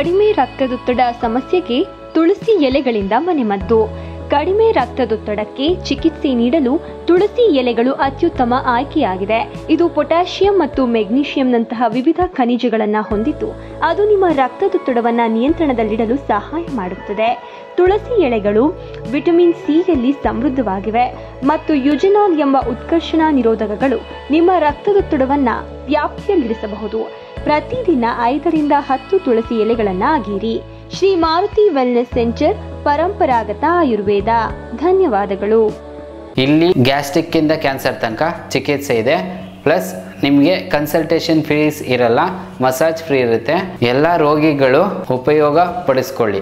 ಕಡಿಮೆ ರಕ್ತದೊತ್ತಡ ಸಮಸ್ಯೆಗೆ ತುಳಸಿ ಎಲೆಗಳಿಂದ ಮನೆಮದ್ದು. ಕಡಿಮೆ ರಕ್ತದೊತ್ತಡಕ್ಕೆ ಚಿಕಿತ್ಸೆ ನೀಡಲು ತುಳಸಿ ಎಲೆಗಳು ಅತ್ಯುತ್ತಮ ಆಯ್ಕೆಯಾಗಿದೆ. ಇದು ಪೊಟ್ಯಾಷಿಯಂ ಮತ್ತು ಮೆಗ್ನೀಷಿಯಂನಂತಹ ವಿವಿಧ ಖನಿಜಗಳನ್ನು ಹೊಂದಿದ್ದು ಅದು ನಿಮ್ಮ ರಕ್ತದೊತ್ತಡವನ್ನು ನಿಯಂತ್ರಣದಲ್ಲಿಡಲು ಸಹಾಯ ಮಾಡುತ್ತದೆ. ತುಳಸಿ ಎಲೆಗಳು ವಿಟಮಿನ್ ಸಿಯಲ್ಲಿ ಸಮೃದ್ಧವಾಗಿವೆ ಮತ್ತು ಯುಜೆನಾಲ್ ಎಂಬ ಉತ್ಕರ್ಷಣ ನಿರೋಧಕಗಳು ನಿಮ್ಮ ರಕ್ತದೊತ್ತಡವನ್ನು ವ್ಯಾಪ್ತಿಯಲ್ಲಿರಿಸಬಹುದು. ಪ್ರತಿದಿನ 5 ರಿಂದ 10 ತುಳಸಿ ಎಲೆಗಳನ್ನು ಅಗಿರಿ. ಶ್ರೀ ಮಾರುತಿ ವೆಲ್ನೆಸ್ ಸೆಂಟರ್, ಪರಂಪರಾಗತ ಆಯುರ್ವೇದ. ಧನ್ಯವಾದಗಳು. ಇಲ್ಲಿ ಗ್ಯಾಸ್ಟ್ರಿಕ್ ಇಂದ ಕ್ಯಾನ್ಸರ್ ತನಕ ಚಿಕಿತ್ಸೆ ಇದೆ. ಪ್ಲಸ್ ನಿಮಗೆ ಕನ್ಸಲ್ಟೇಷನ್ ಫೀಸ್ ಇರಲ್ಲ, ಮಸಾಜ್ ಫ್ರೀ ಇರುತ್ತೆ. ಎಲ್ಲ ರೋಗಿಗಳು ಉಪಯೋಗ ಪಡಿಸ್ಕೊಳ್ಳಿ.